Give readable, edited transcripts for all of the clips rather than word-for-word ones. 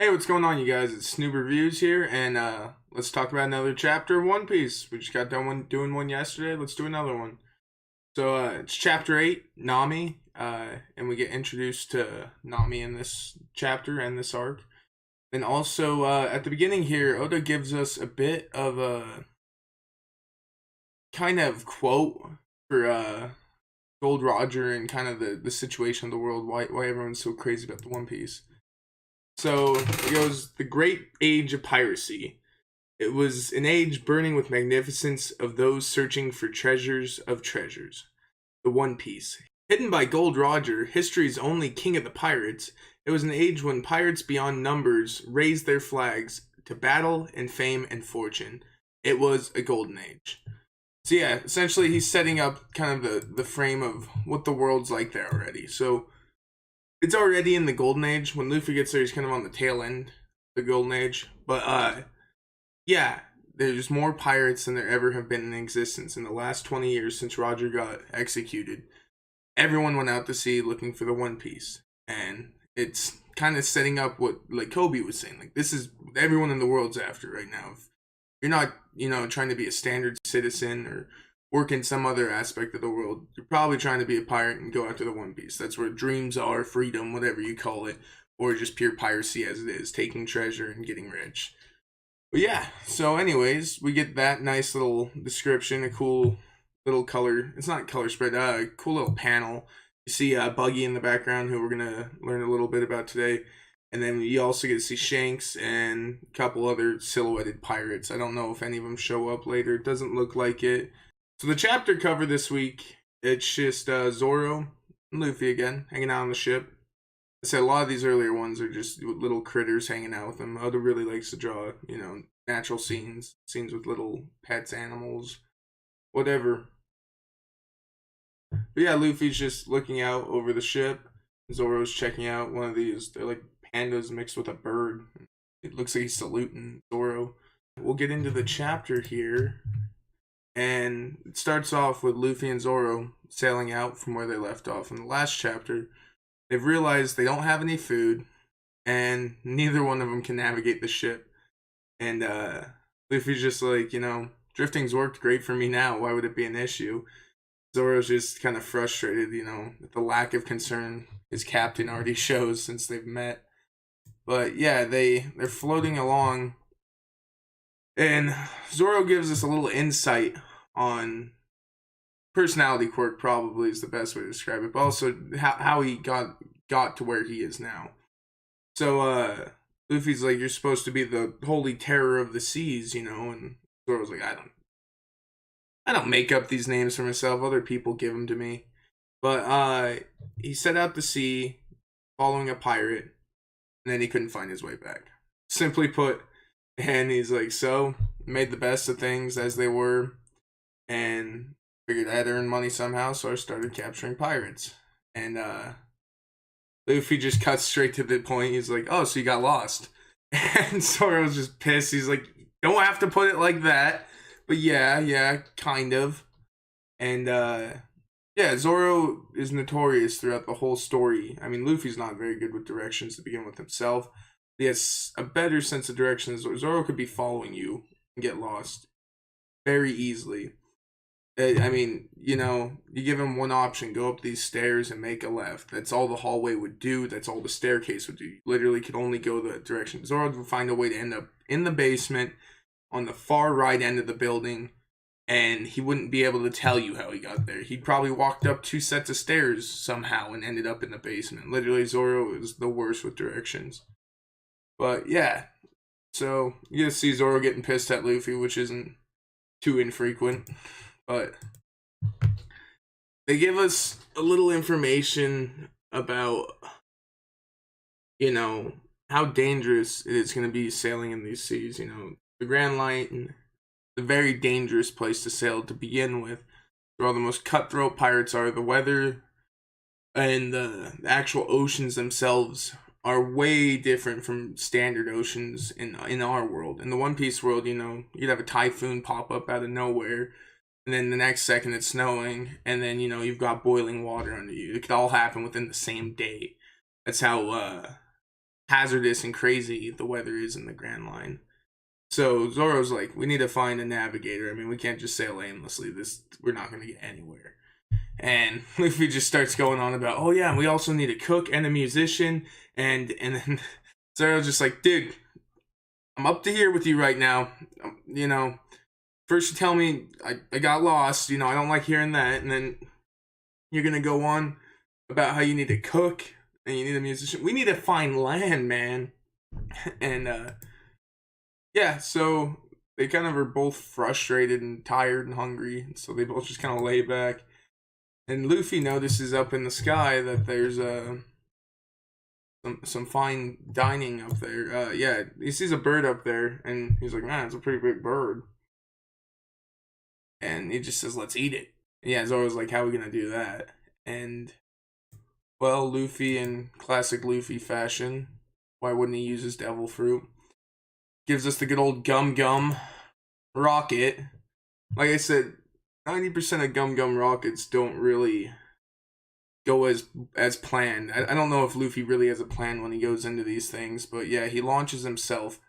Hey, what's going on, you guys? It's Snoob Reviews here, and let's talk about another chapter of One Piece. We just got done doing one yesterday. Let's do another one. So it's chapter 8, Nami, and we get introduced to Nami in this chapter and this arc. And also at the beginning here, Oda gives us a bit of a kind of quote for Gold Roger and kind of the situation of the world, why everyone's so crazy about the One Piece. So it goes, the great age of piracy. It was an age burning with magnificence of those searching for treasures of treasures. The One Piece. Hidden by Gold Roger, history's only king of the pirates, it was an age when pirates beyond numbers raised their flags to battle and fame and fortune. It was a golden age. So yeah, essentially he's setting up kind of the frame of what the world's like there already. So it's already in the golden age. When Luffy gets there, he's kind of on the tail end of the golden age. But yeah, there's more pirates than there ever have been in existence in the last 20 years since Roger got executed. Everyone went out to sea looking for the One Piece, and it's kind of setting up what, like Kobe was saying, like, this is what everyone in the world's after right now. If you're not, trying to be a standard citizen or work in some other aspect of the world, you're probably trying to be a pirate and go after the One Piece. That's where dreams are, freedom, whatever you call it, or just pure piracy as it is, taking treasure and getting rich. But yeah, so anyways, we get that nice little description, a cool little color, it's not color spread, cool little panel. You see Buggy in the background, who we're going to learn a little bit about today. And then you also get to see Shanks and a couple other silhouetted pirates. I don't know if any of them show up later. It doesn't look like it. So the chapter cover this week, it's just Zoro and Luffy again, hanging out on the ship. I said a lot of these earlier ones are just little critters hanging out with them. Oda really likes to draw, natural scenes with little pets, animals, whatever. But yeah, Luffy's just looking out over the ship. Zoro's checking out one of these. They're like pandas mixed with a bird. It looks like he's saluting Zoro. We'll get into the chapter here. And it starts off with Luffy and Zoro sailing out from where they left off in the last chapter. They've realized they don't have any food, and neither one of them can navigate the ship. And Luffy's just like, drifting's worked great for me now. Why would it be an issue? Zoro's just kind of frustrated, with the lack of concern his captain already shows since they've met. But yeah, they're floating along, and Zoro gives us a little insight on personality quirk, probably is the best way to describe it, but also how he got to where he is now. So Luffy's like, you're supposed to be the holy terror of the seas, and Zoro's like, I don't make up these names for myself, other people give them to me. But he set out to sea following a pirate, and then he couldn't find his way back, simply put. And he's like, so made the best of things as they were, and figured I had to earn money somehow, so I started capturing pirates. And Luffy just cuts straight to the point. He's like, oh, so you got lost. And Zoro's just pissed. He's like, don't have to put it like that. But yeah, kind of. And yeah, Zoro is notorious throughout the whole story. I mean, Luffy's not very good with directions to begin with himself. He has a better sense of direction. Zoro could be following you and get lost very easily. I mean, you give him one option, go up these stairs and make a left. That's all the hallway would do. That's all the staircase would do. You literally could only go the direction. Zoro would find a way to end up in the basement on the far right end of the building, and he wouldn't be able to tell you how he got there. He'd probably walked up 2 sets of stairs somehow and ended up in the basement. Literally, Zoro is the worst with directions. But yeah, so you just see Zoro getting pissed at Luffy, which isn't too infrequent. But they give us a little information about, how dangerous it is going to be sailing in these seas. The Grand Line, the very dangerous place to sail to begin with. Where all the most cutthroat pirates are. The weather and the actual oceans themselves are way different from standard oceans in our world. In the One Piece world, you'd have a typhoon pop up out of nowhere. And then the next second it's snowing, and then, you've got boiling water under you. It could all happen within the same day. That's how hazardous and crazy the weather is in the Grand Line. So Zoro's like, we need to find a navigator. I mean, we can't just sail aimlessly. We're not going to get anywhere. And Luffy just starts going on about, oh yeah, and we also need a cook and a musician. And then Zoro's just like, dude, I'm up to here with you right now. You know, first you tell me I got lost. You know, I don't like hearing that. And then you're going to go on about how you need a cook and you need a musician. We need to find land, man. And, yeah, so they kind of are both frustrated and tired and hungry. So they both just kind of lay back. And Luffy notices up in the sky that there's some fine dining up there. Yeah, he sees a bird up there, and he's like, man, it's a pretty big bird. And he just says, let's eat it. And yeah, Zoro's like, how are we gonna do that? And, well, Luffy in classic Luffy fashion, why wouldn't he use his devil fruit? Gives us the good old Gum Gum rocket. Like I said, 90% of Gum Gum rockets don't really go as planned. I don't know if Luffy really has a plan when he goes into these things, but yeah, he launches himself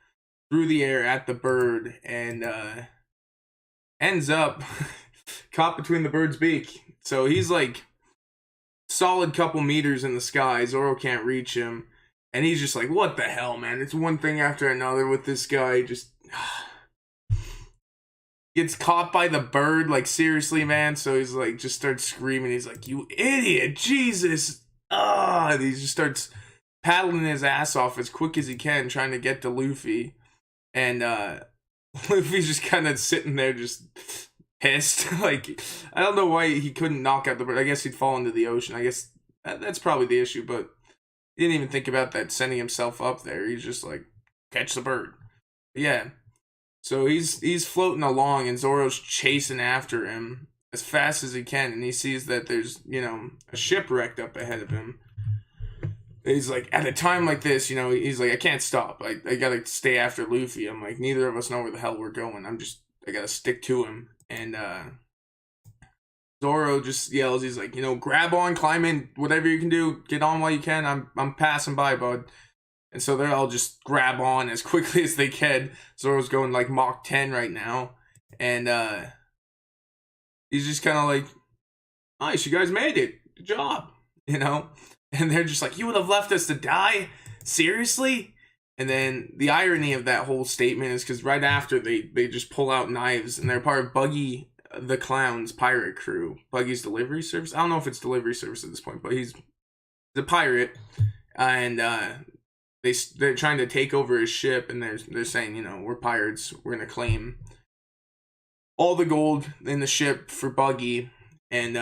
through the air at the bird and ends up caught between the bird's beak. So he's like solid couple meters in the sky. Zoro can't reach him. And he's just like, what the hell, man? It's one thing after another with this guy. Just gets caught by the bird, like, seriously, man. So he's like, just starts screaming. He's like, you idiot, Jesus. And he just starts paddling his ass off as quick as he can, trying to get to Luffy. And Luffy's just kind of sitting there just pissed. Like, I don't know why he couldn't knock out the bird. I guess he'd fall into the ocean. I guess that's probably the issue, but he didn't even think about that, sending himself up there. He's just like, catch the bird. But yeah. So he's floating along, and Zoro's chasing after him as fast as he can, and he sees that there's, you know, a ship wrecked up ahead of him. He's like, at a time like this, you know, he's like, I can't stop. I gotta stay after Luffy. I'm like, neither of us know where the hell we're going. I gotta stick to him. And Zoro just yells, he's like, you know, grab on, climb in, whatever you can do, get on while you can. I'm passing by, bud. And so they're all just grab on as quickly as they can. Zoro's going like Mach 10 right now. And he's just kind of like, nice, you guys made it. Good job. You know? And they're just like, you would have left us to die? Seriously? And then the irony of that whole statement is because right after they just pull out knives, and they're part of Buggy the Clown's pirate crew. Buggy's delivery service? I don't know if it's delivery service at this point, but he's a pirate. And they're trying to take over his ship, and they're saying, you know, we're pirates, we're gonna claim all the gold in the ship for Buggy. And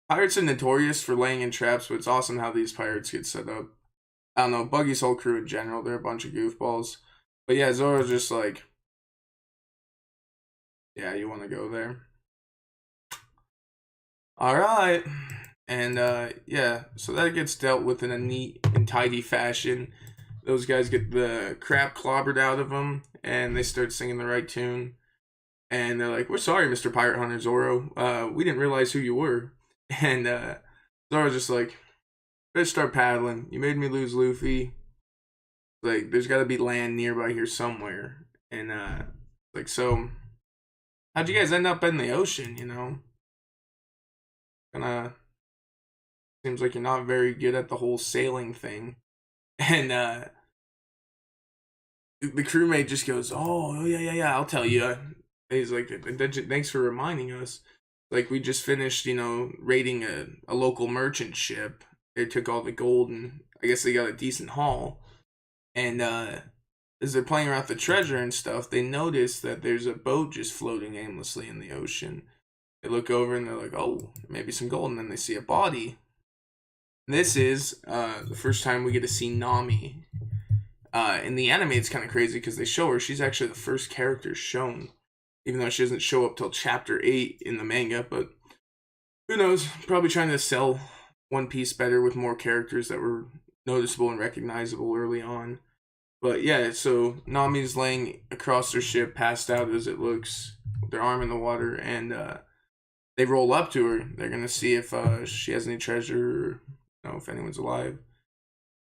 pirates are notorious for laying in traps, but it's awesome how these pirates get set up. I don't know, Buggy's whole crew in general, they're a bunch of goofballs. But yeah, Zoro's just like, yeah, you want to go there? Alright. And yeah, so that gets dealt with in a neat and tidy fashion. Those guys get the crap clobbered out of them, and they start singing the right tune. And they're like, we're sorry, Mr. Pirate Hunter Zoro. We didn't realize who you were. And Zoro's just like, let's start paddling. You made me lose Luffy. Like, there's got to be land nearby here somewhere. And like, so how'd you guys end up in the ocean, you know? Kinda seems like you're not very good at the whole sailing thing. And the crewmate just goes, oh yeah, I'll tell you. He's like, thanks for reminding us. Like, we just finished, you know, raiding a local merchant ship. They took all the gold, and I guess they got a decent haul. And as they're playing around with the treasure and stuff, they notice that there's a boat just floating aimlessly in the ocean. They look over and they're like, oh, maybe some gold. And then they see a body. This is the first time we get to see Nami. In the anime, it's kind of crazy because they show her. She's actually the first character shown, even though she doesn't show up till chapter 8 in the manga. But who knows? Probably trying to sell One Piece better with more characters that were noticeable and recognizable early on. But yeah, so Nami's laying across her ship, passed out as it looks, with their arm in the water, and they roll up to her. They're gonna see if she has any treasure, or, you know, if anyone's alive.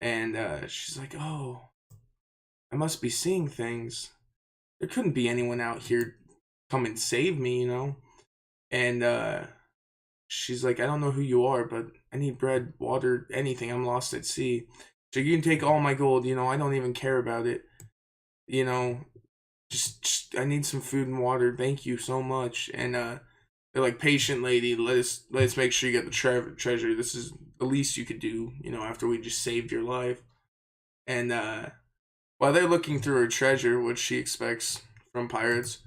And she's like, oh, I must be seeing things. There couldn't be anyone out here come and save me, you know? And she's like, I don't know who you are, but I need bread, water, anything. I'm lost at sea. So you can take all my gold, you know, I don't even care about it. You know, just I need some food and water. Thank you so much. And they're like, patient lady, let's make sure you get the treasure. This is the least you could do, you know, after we just saved your life. And while they're looking through her treasure, which she expects from pirates,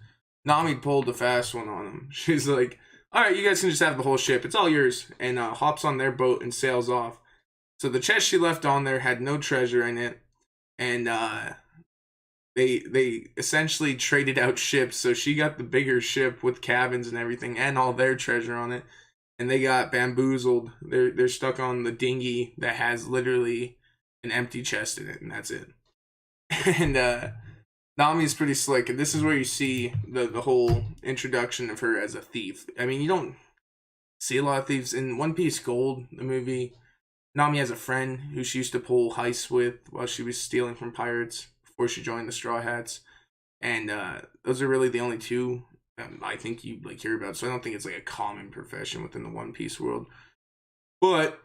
Nami pulled a fast one on them. She's like, all right, you guys can just have the whole ship. It's all yours. And hops on their boat and sails off. So the chest she left on there had no treasure in it. And they essentially traded out ships. So she got the bigger ship with cabins and everything and all their treasure on it. And they got bamboozled. They're stuck on the dinghy that has literally an empty chest in it, and that's it. And Nami's pretty slick, and this is where you see the whole introduction of her as a thief. I mean, you don't see a lot of thieves in One Piece Gold, the movie. Nami has a friend who she used to pull heists with while she was stealing from pirates before she joined the Straw Hats, and those are really the only two I think you like hear about. So I don't think it's like a common profession within the One Piece world, but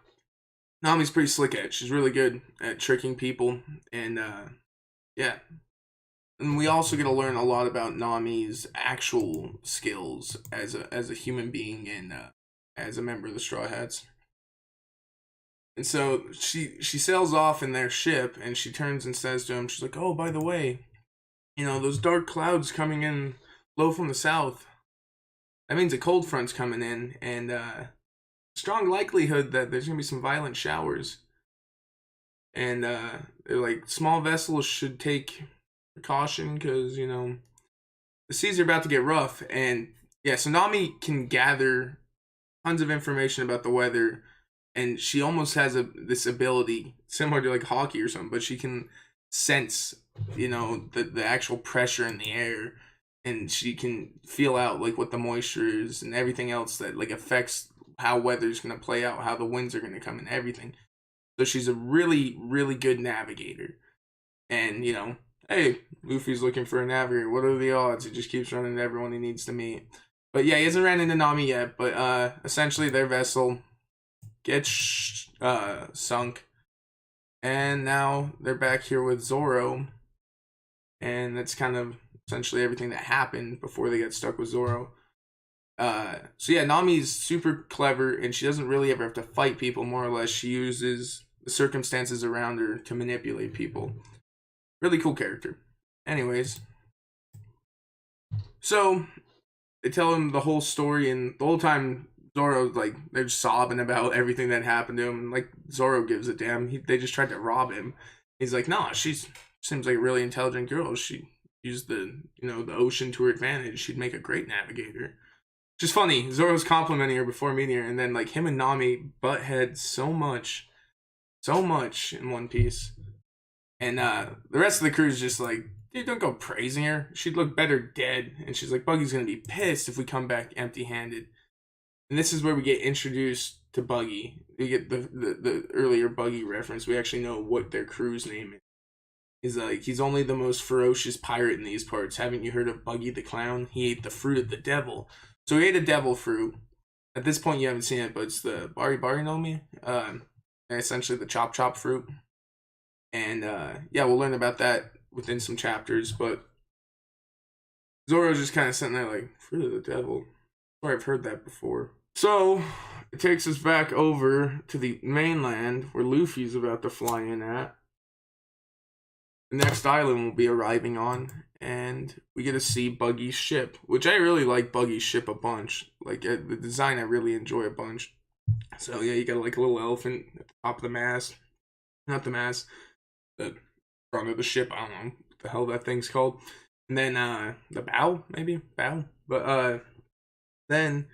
Nami's pretty slick at it. She's really good at tricking people, and yeah. And we also get to learn a lot about Nami's actual skills as a human being and as a member of the Straw Hats. And so she sails off in their ship, and she turns and says to him, she's like, "Oh, by the way, you know those dark clouds coming in low from the south. That means a cold front's coming in, and strong likelihood that there's gonna be some violent showers. And they're like, small vessels should take precaution because you know the seas are about to get rough." And yeah, so Nami can gather tons of information about the weather, and she almost has this ability similar to like hockey or something, but she can sense, you know, the actual pressure in the air, and she can feel out like what the moisture is and everything else that like affects how weather's gonna play out, how the winds are gonna come, and everything. So she's a really, really good navigator. And, you know, hey, Luffy's looking for a navigator. What are the odds? He just keeps running into everyone he needs to meet. But yeah, he hasn't ran into Nami yet. But essentially their vessel gets sunk. And now they're back here with Zoro. And that's kind of essentially everything that happened before they got stuck with Zoro. So yeah, Nami's super clever, and she doesn't really ever have to fight people, more or less. She uses the circumstances around her to manipulate people. Really cool character. Anyways, so they tell him the whole story, and the whole time Zoro's like, they're sobbing about everything that happened to him. And like, Zoro gives a damn. They just tried to rob him. He's like, nah, she seems like a really intelligent girl. She used the ocean to her advantage. She'd make a great navigator. Just funny. Zoro's complimenting her before meeting her, and then like him and Nami butt heads so much in One Piece. And the rest of the crew is just like, dude, don't go praising her. She'd look better dead. And she's like, Buggy's gonna be pissed if we come back empty-handed. And this is where we get introduced to Buggy. We get the earlier Buggy reference. We actually know what their crew's name is. He's like, he's only the most ferocious pirate in these parts. Haven't you heard of Buggy the Clown? He ate the fruit of the devil. So he ate a devil fruit. At this point, you haven't seen it, but it's the Bari Nami. Essentially the chop fruit. And yeah, we'll learn about that within some chapters. But Zoro's just kind of sitting there like, fruit of the devil. I've heard that before. So it takes us back over to the mainland where Luffy's about to fly in at. The next island we'll be arriving on, and we get to see Buggy Ship, which I really like Buggy Ship a bunch. Like the design I really enjoy a bunch. So yeah, you got like a little elephant at the top of the mast. Not the mast, the front of the ship. I don't know what the hell that thing's called. And then the bow, maybe? Bow? But then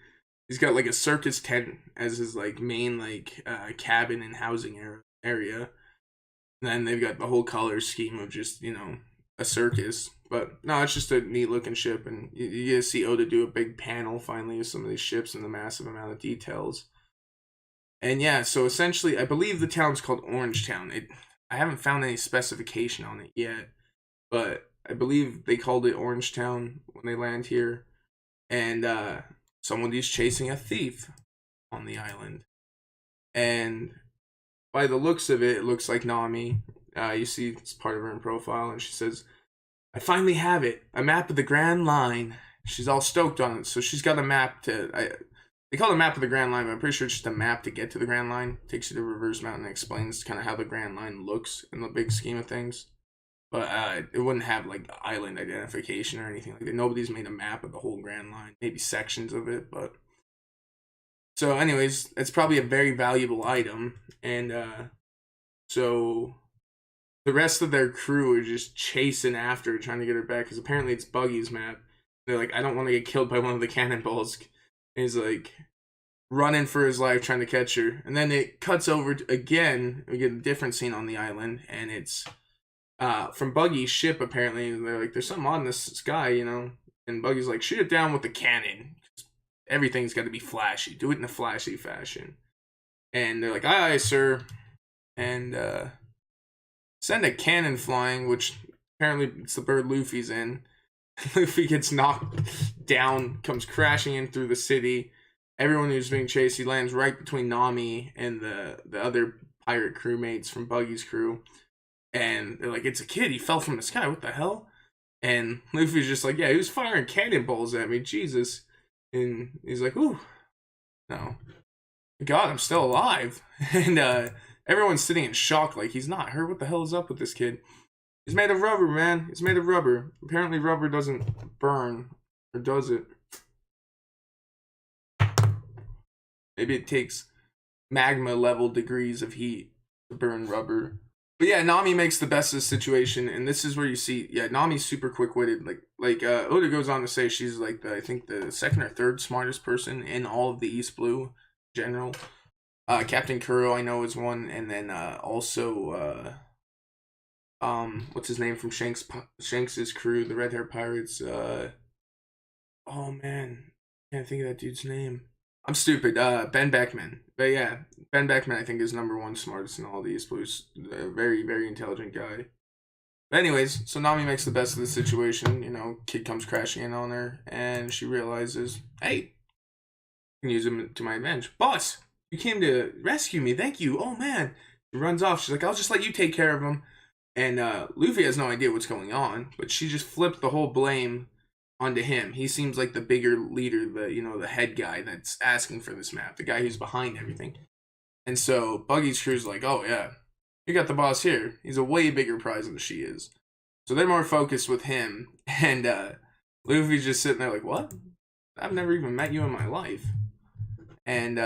he's got like a circus tent as his like main like cabin and housing area. And then they've got the whole color scheme of just, you know, a circus. But no, it's just a neat looking ship. And you get to see Oda do a big panel finally of some of these ships and the massive amount of details. And yeah, so essentially, I believe the town's called Orange Town. I haven't found any specification on it yet, but I believe they called it Orange Town when they land here, and somebody's chasing a thief on the island, and by the looks of it, it looks like Nami. You see it's part of her in profile, and she says, "I finally have it, a map of the Grand Line." She's all stoked on it, so she's got a map to. They call it a map of the Grand Line, but I'm pretty sure it's just a map to get to the Grand Line. It takes you to Reverse Mountain and explains kind of how the Grand Line looks in the big scheme of things. But it wouldn't have like island identification or anything like that. Nobody's made a map of the whole Grand Line, maybe sections of it, but. So, anyways, it's probably a very valuable item, and so the rest of their crew are just chasing after her, trying to get her back, because apparently it's Buggy's map. They're like, I don't want to get killed by one of the cannonballs. And he's like running for his life, trying to catch her. And then it cuts over again. We get a different scene on the island, and it's from Buggy Ship, apparently. And they're like, there's something on this sky, you know? And Buggy's like, shoot it down with the cannon. Everything's got to be flashy. Do it in a flashy fashion. And they're like, aye, aye, sir. And send a cannon flying, which apparently it's the bird Luffy's in. Luffy gets knocked down, comes crashing in through the city. Everyone who's being chased, he lands right between Nami and the other pirate crewmates from Buggy's crew. And they're like, it's a kid. He fell from the sky. What the hell? And Luffy's just like, yeah, he was firing cannonballs at me. Jesus. And he's like, ooh, no. God, I'm still alive. And everyone's sitting in shock, like, he's not hurt. What the hell is up with this kid? He's made of rubber, man. He's made of rubber. Apparently rubber doesn't burn. Or does it? Maybe it takes magma level degrees of heat to burn rubber. But yeah, Nami makes the best of the situation, and this is where you see, yeah, Nami's super quick-witted. Like Oda goes on to say she's like I think the second or third smartest person in all of the East Blue in general. Captain Kuro I know is one, and then also what's his name from Shanks's crew, the red hair pirates. Oh man, can't think of that dude's name. I'm stupid. Ben Beckman. But yeah, Ben Beckman I think is number one smartest in all these blues. A very, very intelligent guy. But anyways, so Nami makes the best of the situation. You know, kid comes crashing in on her, and she realizes, hey, I can use him to my advantage. Boss, you came to rescue me. Thank you. Oh man. She runs off. She's like, I'll just let you take care of him. And Luffy has no idea what's going on, but she just flipped the whole blame onto him. He seems like the bigger leader, the head guy that's asking for this map, the guy who's behind everything. And so Buggy's crew's like, oh yeah, you got the boss here. He's a way bigger prize than she is. So they're more focused with him, and Luffy's just sitting there like, what? I've never even met you in my life. And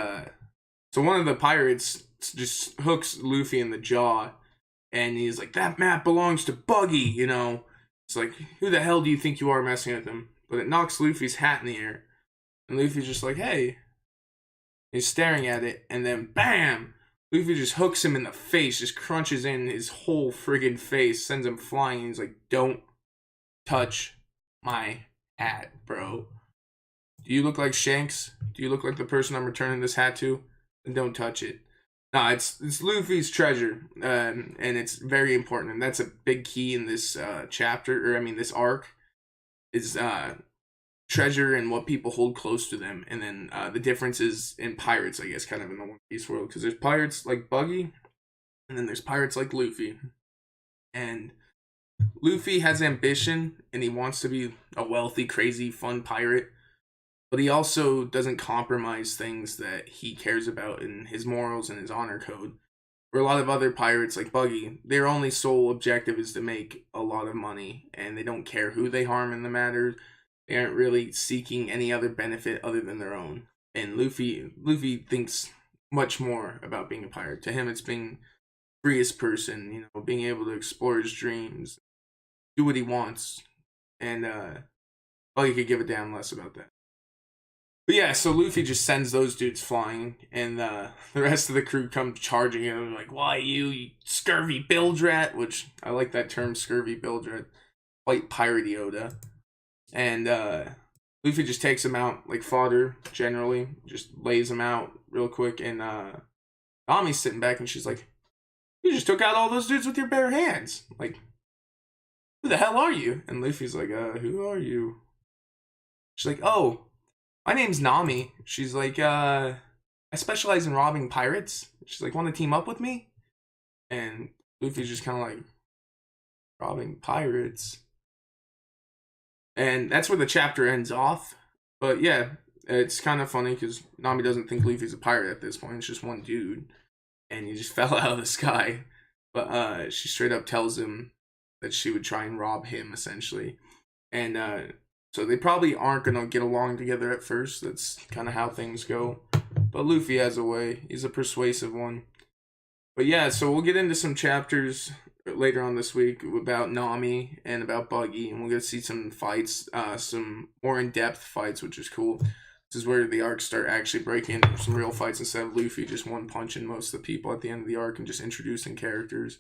so one of the pirates just hooks Luffy in the jaw, and he's like, that map belongs to Buggy, you know. It's like, who the hell do you think you are messing with him? But it knocks Luffy's hat in the air. And Luffy's just like, hey. He's staring at it, and then BAM! Luffy just hooks him in the face, just crunches in his whole friggin' face, sends him flying, and he's like, don't touch my hat, bro. Do you look like Shanks? Do you look like the person I'm returning this hat to? Then don't touch it. No, it's Luffy's treasure, and it's very important, and that's a big key in this chapter, this arc, is treasure and what people hold close to them, and then the differences in pirates, I guess, kind of in the One Piece world, because there's pirates like Buggy, and then there's pirates like Luffy, and Luffy has ambition, and he wants to be a wealthy, crazy, fun pirate, but he also doesn't compromise things that he cares about in his morals and his honor code. For a lot of other pirates like Buggy, their only sole objective is to make a lot of money, and they don't care who they harm in the matter. They aren't really seeking any other benefit other than their own. And Luffy thinks much more about being a pirate. To him, it's being the freest person, being able to explore his dreams, do what he wants, and Buggy could give a damn less about that. But yeah, so Luffy just sends those dudes flying, and the rest of the crew come charging in, and they're like, why you scurvy bilge rat? Which, I like that term, scurvy bilge rat. Quite piratey Oda. And Luffy just takes him out like fodder, generally. Just lays him out real quick, and Nami's sitting back, and she's like, You just took out all those dudes with your bare hands. Like, who the hell are you? And Luffy's like, who are you? She's like, oh, my name's Nami. She's like, I specialize in robbing pirates. She's like, want to team up with me? And Luffy's just kind of like, robbing pirates. And that's where the chapter ends off. But yeah, it's kind of funny because Nami doesn't think Luffy's a pirate at this point. It's just one dude. And he just fell out of the sky. But she straight up tells him that she would try and rob him, essentially. And so they probably aren't going to get along together at first. That's kind of how things go. But Luffy has a way. He's a persuasive one. But yeah, so we'll get into some chapters later on this week about Nami and about Buggy. And we'll get to see some fights, some more in-depth fights, which is cool. This is where the arcs start actually breaking into some real fights instead of Luffy just one-punching most of the people at the end of the arc and just introducing characters.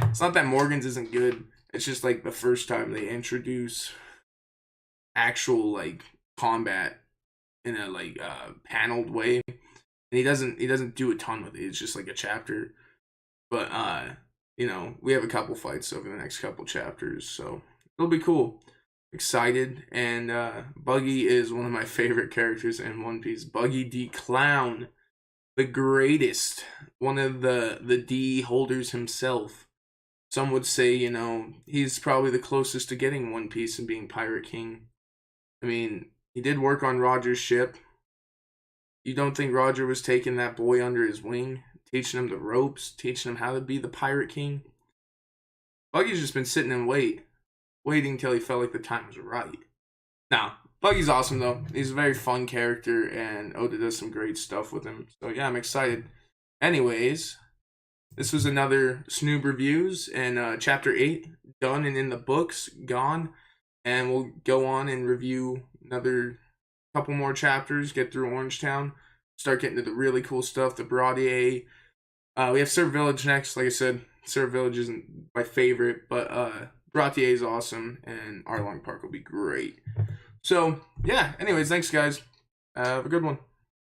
It's not that Morgan's isn't good. It's just like the first time they introduce actual like combat in a like paneled way. And he doesn't do a ton with it. It's just like a chapter. But you know, we have a couple fights over the next couple chapters, so it'll be cool. Excited. And Buggy is one of my favorite characters in One Piece. Buggy D Clown, the greatest, one of the D holders himself. Some would say, you know, he's probably the closest to getting One Piece and being Pirate King. I mean, he did work on Roger's ship. You don't think Roger was taking that boy under his wing, teaching him the ropes, teaching him how to be the Pirate King? Buggy's just been sitting and waiting till he felt like the time was right. Now, Buggy's awesome though. He's a very fun character, and Oda does some great stuff with him. So yeah, I'm excited. Anyways, this was another Snoob Reviews, and Chapter 8 done and in the books, gone. And we'll go on and review another couple more chapters, get through Orangetown, start getting to the really cool stuff, the Brodier. We have Surf Village next. Like I said, Surf Village isn't my favorite, but Brodier is awesome, and Arlong Park will be great. So, yeah, anyways, thanks, guys. Have a good one.